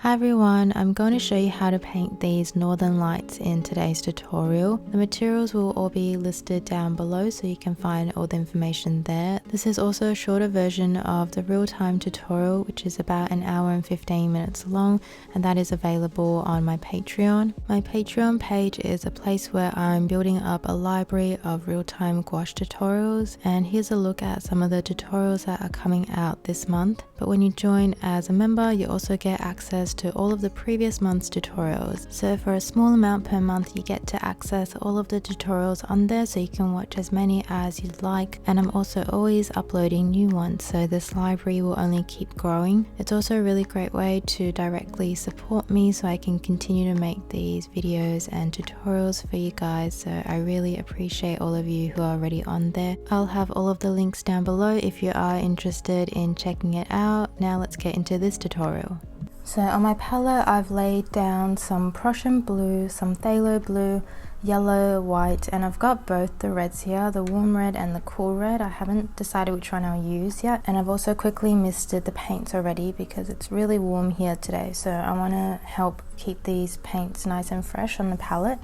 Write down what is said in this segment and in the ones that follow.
Hi everyone, I'm going to show you how to paint these northern lights in today's tutorial. The materials will all be listed down below so you can find all the information there. This is also a shorter version of the real-time tutorial, which is about an hour and 15 minutes long, and that is available on my Patreon. My Patreon page is a place where I'm building up a library of real-time gouache tutorials, and here's a look at some of the tutorials that are coming out this month. But when you join as a member, you also get access to all of the previous month's tutorials. So for a small amount per month, you get to access all of the tutorials on there, so you can watch as many as you'd like. And I'm also always uploading new ones, so this library will only keep growing. It's also a really great way to directly support me so I can continue to make these videos and tutorials for you guys. So I really appreciate all of you who are already on there. I'll have all of the links down below if you are interested in checking it out. Now let's get into this tutorial. So on my palette, I've laid down some Prussian blue, some phthalo blue, yellow, white, and I've got both the reds here, the warm red and the cool red. I haven't decided which one I'll use yet, and I've also quickly misted the paints already because it's really warm here today, so I want to help keep these paints nice and fresh on the palette.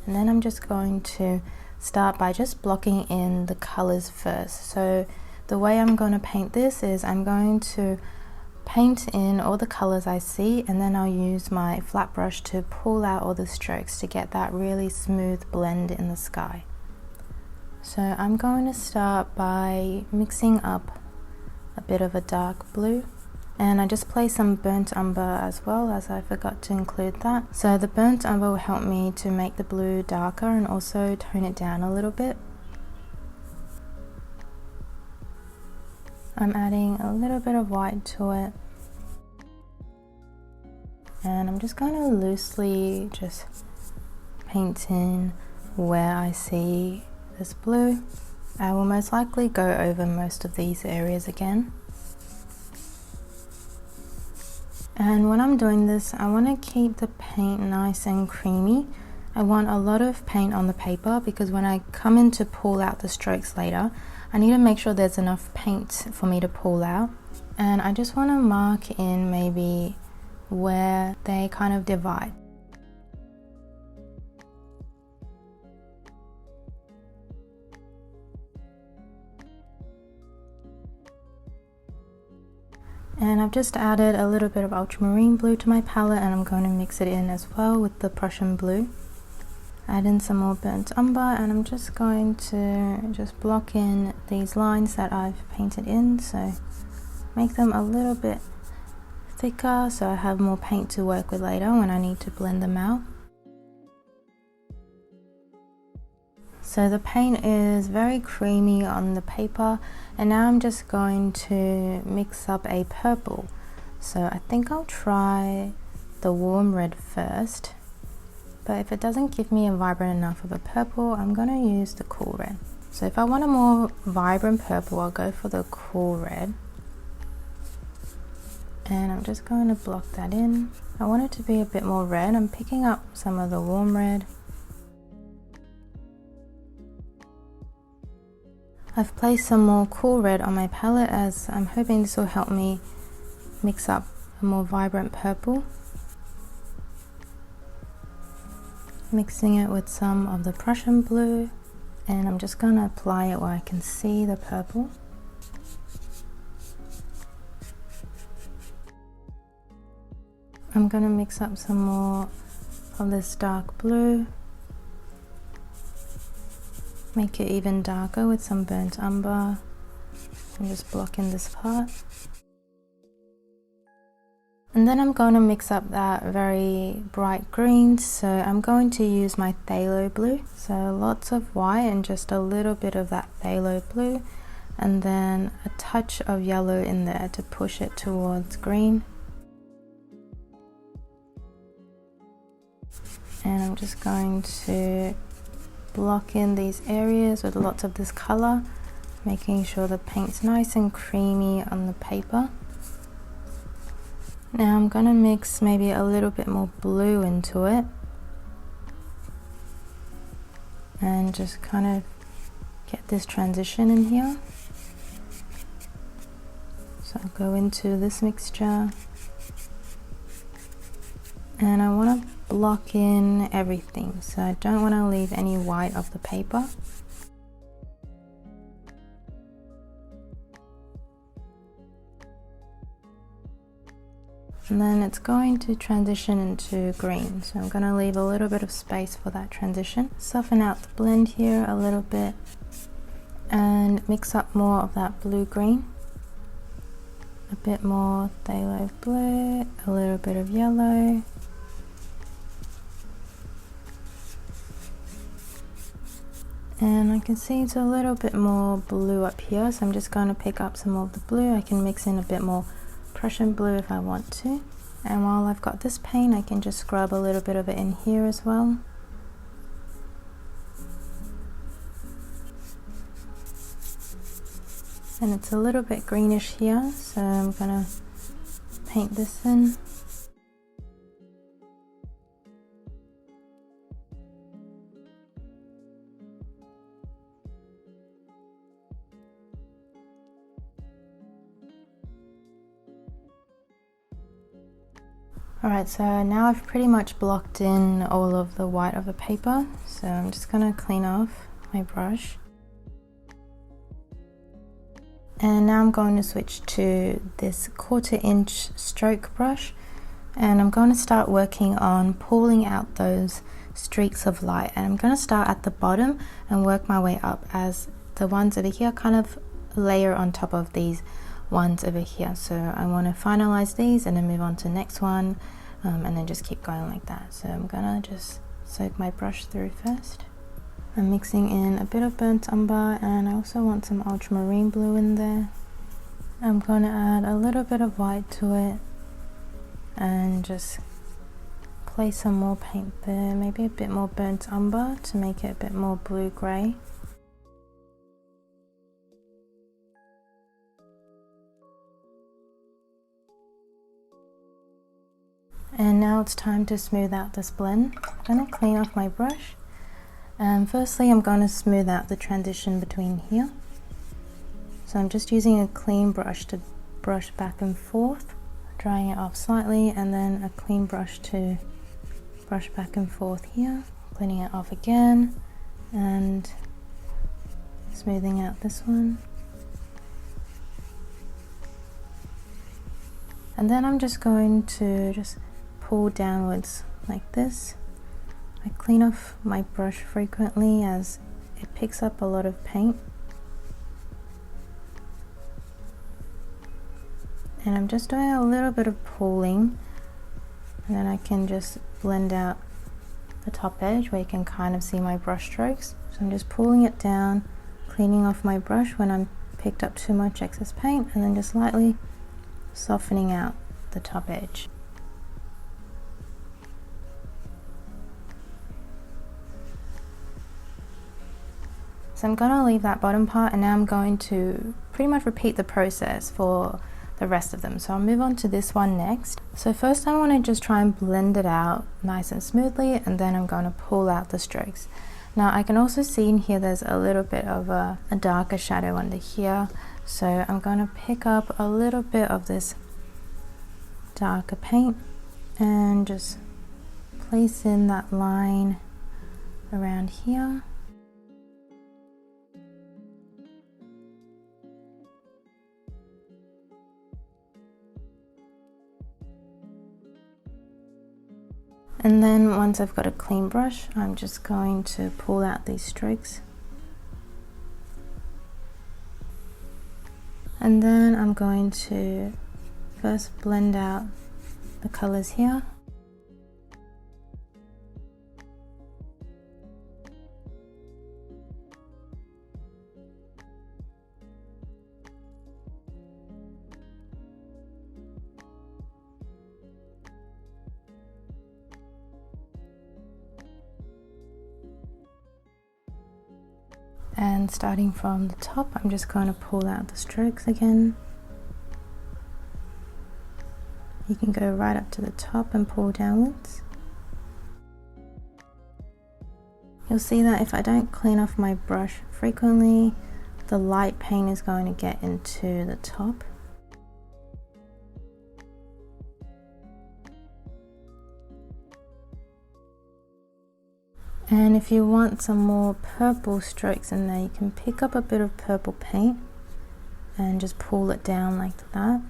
And then I'm just going to start by just blocking in the colors first. So the way I'm going to paint this is I'm going to paint in all the colors I see, and then I'll use my flat brush to pull out all the strokes to get that really smooth blend in the sky. So I'm going to start by mixing up a bit of a dark blue, and I just place some burnt umber as well, as I forgot to include that. So the burnt umber will help me to make the blue darker and also tone it down a little bit. I'm adding a little bit of white to it, and I'm just going to loosely just paint in where I see this blue. I will most likely go over most of these areas again. And when I'm doing this, I want to keep the paint nice and creamy. I want a lot of paint on the paper because when I come in to pull out the strokes later, I need to make sure there's enough paint for me to pull out. And I just want to mark in maybe where they kind of divide. And I've just added a little bit of ultramarine blue to my palette, and I'm going to mix it in as well with the Prussian blue. Add in some more burnt umber, and I'm just going to just block in these lines that I've painted in, so make them a little bit thicker so I have more paint to work with later when I need to blend them out. So the paint is very creamy on the paper, and now I'm just going to mix up a purple. So I think I'll try the warm red first. But if it doesn't give me a vibrant enough of a purple, I'm going to use the cool red. So if I want a more vibrant purple, I'll go for the cool red. And I'm just going to block that in. I want it to be a bit more red. I'm picking up some of the warm red. I've placed some more cool red on my palette, as I'm hoping this will help me mix up a more vibrant purple. Mixing it with some of the Prussian blue, and I'm just going to apply it where I can see the purple. I'm going to mix up some more of this dark blue, make it even darker with some burnt umber, and just block in this part. And then I'm going to mix up that very bright green, so I'm going to use my phthalo blue. So lots of white and just a little bit of that phthalo blue, and then a touch of yellow in there to push it towards green. And I'm just going to block in these areas with lots of this color, making sure the paint's nice and creamy on the paper. Now I'm going to mix maybe a little bit more blue into it, and just kind of get this transition in here. So I'll go into this mixture, And I want to block in everything, so I don't want to leave any white of the paper. And then it's going to transition into green, so I'm going to leave a little bit of space for that transition. Soften out the blend here a little bit and mix up more of that blue-green. A bit more phthalo blue, a little bit of yellow. And I can see it's a little bit more blue up here, so I'm just going to pick up some more of the blue. I can mix in a bit more Prussian blue if I want to. And while I've got this paint, I can just scrub a little bit of it in here as well. And it's a little bit greenish here, so I'm gonna paint this in. Alright, so now I've pretty much blocked in all of the white of the paper, so I'm just going to clean off my brush. And now I'm going to switch to this 1/4 inch stroke brush, and I'm going to start working on pulling out those streaks of light. And I'm going to start at the bottom and work my way up as the ones over here kind of layer on top of these ones over here. So I want to finalize these and then move on to the next one, and then just keep going like that. So I'm gonna just soak my brush through first. I'm mixing in a bit of burnt umber, and I also want some ultramarine blue in there. I'm gonna add a little bit of white to it and just place some more paint there, maybe a bit more burnt umber to make it a bit more blue-grey. And now it's time to smooth out this blend. I'm going to clean off my brush, and firstly I'm going to smooth out the transition between here. So I'm just using a clean brush to brush back and forth, drying it off slightly, and then a clean brush to brush back and forth here, cleaning it off again and smoothing out this one. And then I'm just going to just pull downwards like this. I clean off my brush frequently as it picks up a lot of paint. And I'm just doing a little bit of pulling, and then I can just blend out the top edge where you can kind of see my brush strokes. So I'm just pulling it down, cleaning off my brush when I'm picked up too much excess paint, and then just lightly softening out the top edge. So I'm going to leave that bottom part, and now I'm going to pretty much repeat the process for the rest of them. So I'll move on to this one next. So first I want to just try and blend it out nice and smoothly, and then I'm going to pull out the strokes. Now I can also see in here there's a little bit of a darker shadow under here, so I'm going to pick up a little bit of this darker paint and just place in that line around here. And then once I've got a clean brush, I'm just going to pull out these strokes. And then I'm going to first blend out the colors here. And starting from the top, I'm just going to pull out the strokes again. You can go right up to the top and pull downwards. You'll see that if I don't clean off my brush frequently, the light paint is going to get into the top. And if you want some more purple strokes in there, you can pick up a bit of purple paint and just pull it down like that.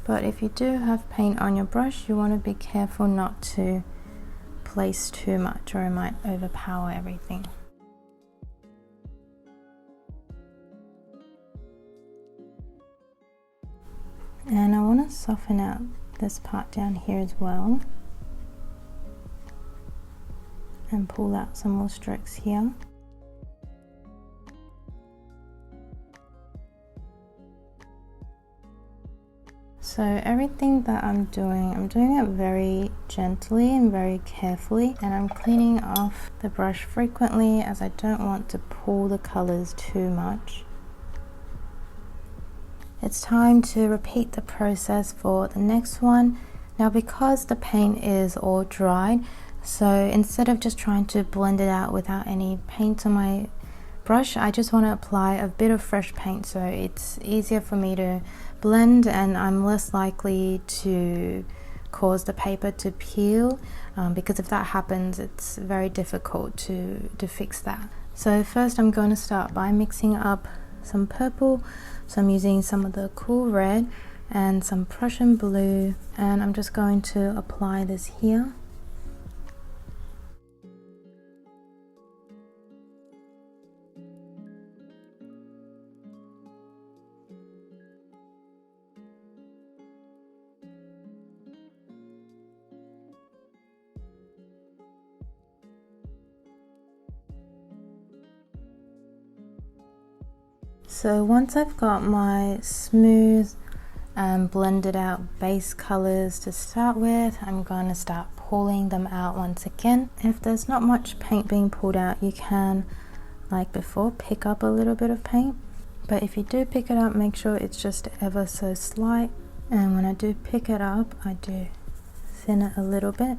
But if you do have paint on your brush, you want to be careful not to place too much, or it might overpower everything. And I want to soften out this part down here as well, and pull out some more strokes here. So everything that I'm doing it very gently and very carefully, and I'm cleaning off the brush frequently as I don't want to pull the colors too much. It's time to repeat the process for the next one. Now, because the paint is all dried, so instead of just trying to blend it out without any paint on my brush, I just want to apply a bit of fresh paint, so it's easier for me to blend and I'm less likely to cause the paper to peel, because if that happens, it's very difficult to fix that. So first I'm going to start by mixing up some purple. So I'm using some of the Cool Red and some Prussian blue, and I'm just going to apply this here. So once I've got my smooth and blended out base colors to start with, I'm going to start pulling them out once again. If there's not much paint being pulled out, you can, like before, pick up a little bit of paint. But if you do pick it up, make sure it's just ever so slight. And when I do pick it up, I do thin it a little bit.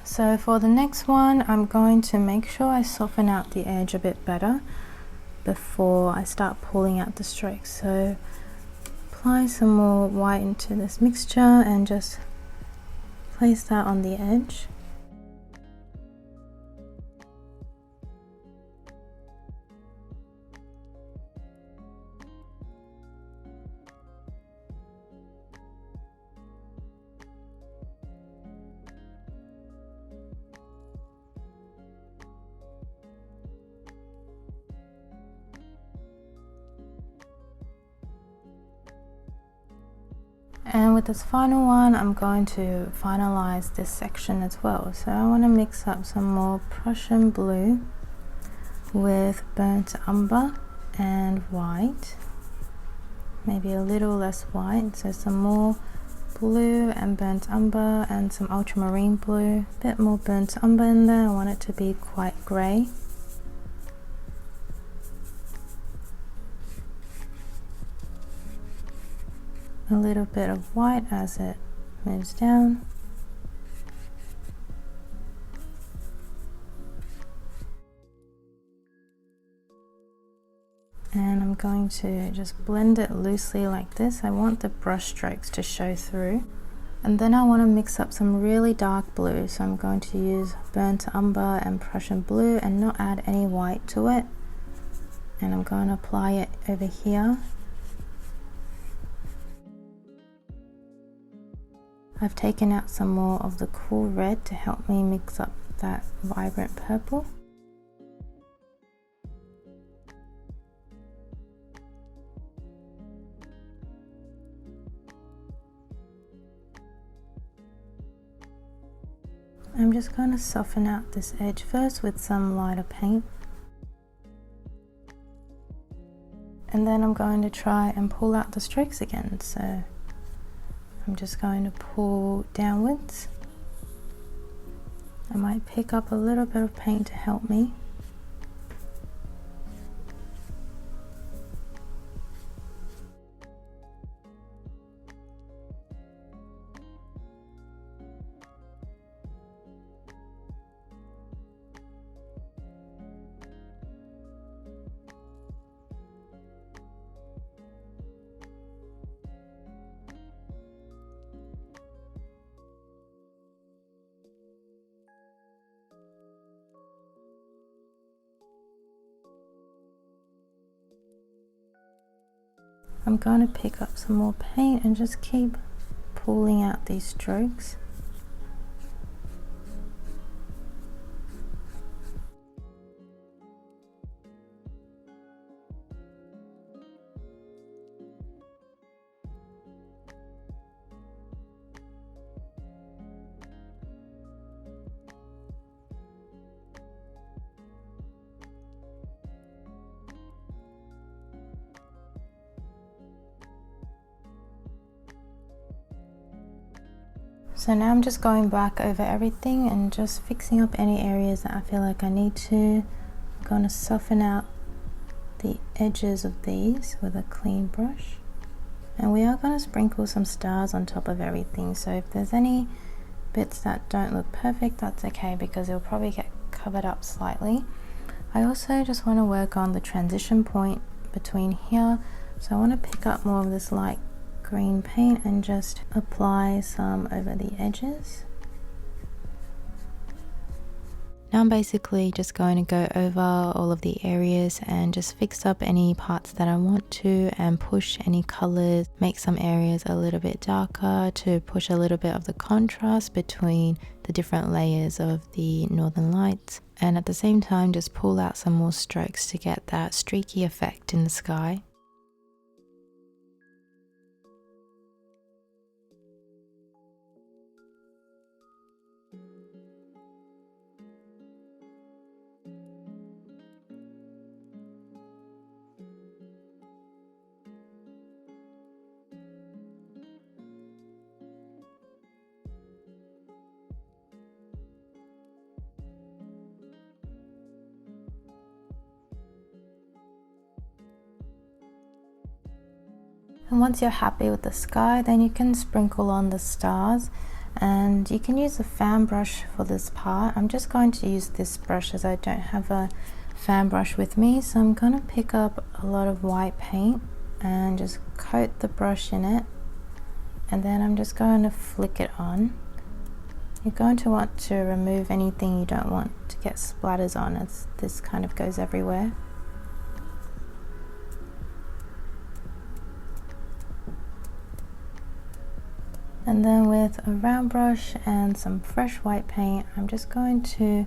So for the next one, I'm going to make sure I soften out the edge a bit better before I start pulling out the strokes. So apply some more white into this mixture and just place that on the edge. And with this final one, I'm going to finalize this section as well. So I want to mix up some more Prussian blue with burnt umber and white. Maybe a little less white, so some more blue and burnt umber and some ultramarine blue. A bit more burnt umber in there. I want it to be quite grey. A little bit of white as it moves down. And I'm going to just blend it loosely like this. I want the brush strokes to show through. And then I want to mix up some really dark blue. So I'm going to use burnt umber and Prussian blue and not add any white to it. And I'm going to apply it over here. I've taken out some more of the Cool Red to help me mix up that vibrant purple. I'm just going to soften out this edge first with some lighter paint. And then I'm going to try and pull out the strokes again. So I'm just going to pull downwards. I might pick up a little bit of paint to help me. I'm going to pick up some more paint and just keep pulling out these strokes. So now I'm just going back over everything and just fixing up any areas that I feel like I need to. I'm going to soften out the edges of these with a clean brush. And we are going to sprinkle some stars on top of everything. So if there's any bits that don't look perfect, that's okay because it'll probably get covered up slightly. I also just want to work on the transition point between here. So I want to pick up more of this light green paint and just apply some over the edges. Now I'm basically just going to go over all of the areas and just fix up any parts that I want to and push any colors, make some areas a little bit darker to push a little bit of the contrast between the different layers of the northern lights, and at the same time just pull out some more strokes to get that streaky effect in the sky. And once you're happy with the sky, then you can sprinkle on the stars, and you can use a fan brush for this part. I'm just going to use this brush as I don't have a fan brush with me, so I'm going to pick up a lot of white paint and just coat the brush in it, and then I'm just going to flick it on. You're going to want to remove anything you don't want to get splatters on, as this kind of goes everywhere. And then with a round brush and some fresh white paint, I'm just going to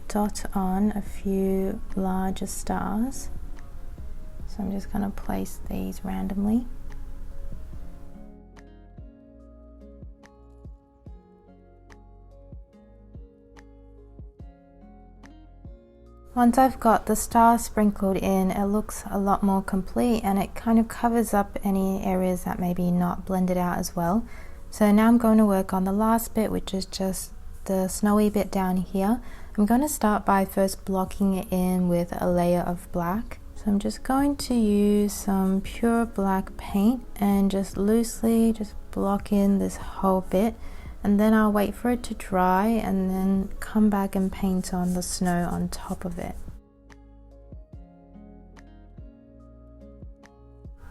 dot on a few larger stars. So I'm just going to place these randomly. Once I've got the stars sprinkled in, it looks a lot more complete and it kind of covers up any areas that maybe not blended out as well. So now I'm going to work on the last bit, which is just the snowy bit down here. I'm going to start by first blocking it in with a layer of black. So I'm just going to use some pure black paint and just loosely just block in this whole bit, and then I'll wait for it to dry and then come back and paint on the snow on top of it.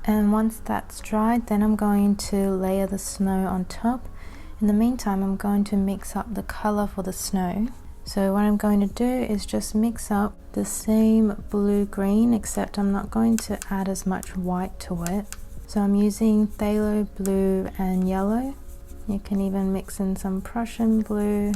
And once that's dried, then I'm going to layer the snow on top. In the meantime, I'm going to mix up the color for the snow. So what I'm going to do is just mix up the same blue-green, except I'm not going to add as much white to it. So I'm using phthalo blue and yellow. You can even mix in some Prussian blue.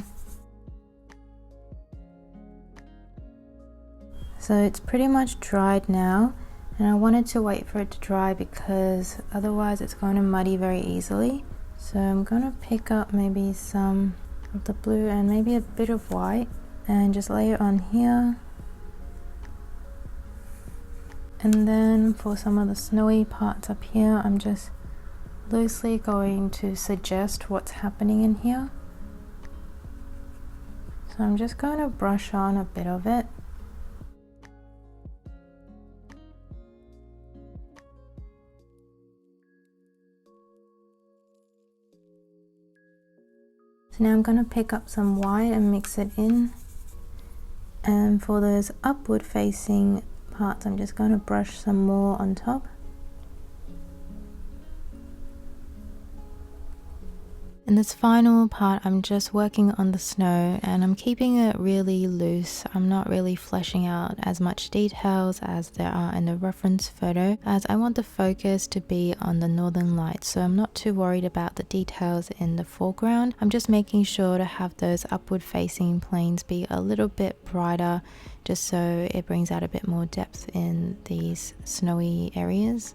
So it's pretty much dried now. And I wanted to wait for it to dry because otherwise it's going to muddy very easily. So I'm going to pick up maybe some of the blue and maybe a bit of white, and just lay it on here. And then for some of the snowy parts up here, I'm just loosely going to suggest what's happening in here. So I'm just going to brush on a bit of it. So now I'm going to pick up some white and mix it in. And for those upward facing parts, I'm just going to brush some more on top. In this final part, I'm just working on the snow and I'm keeping it really loose. I'm not really fleshing out as much details as there are in the reference photo, as I want the focus to be on the northern lights, so I'm not too worried about the details in the foreground. I'm just making sure to have those upward facing planes be a little bit brighter, just so it brings out a bit more depth in these snowy areas.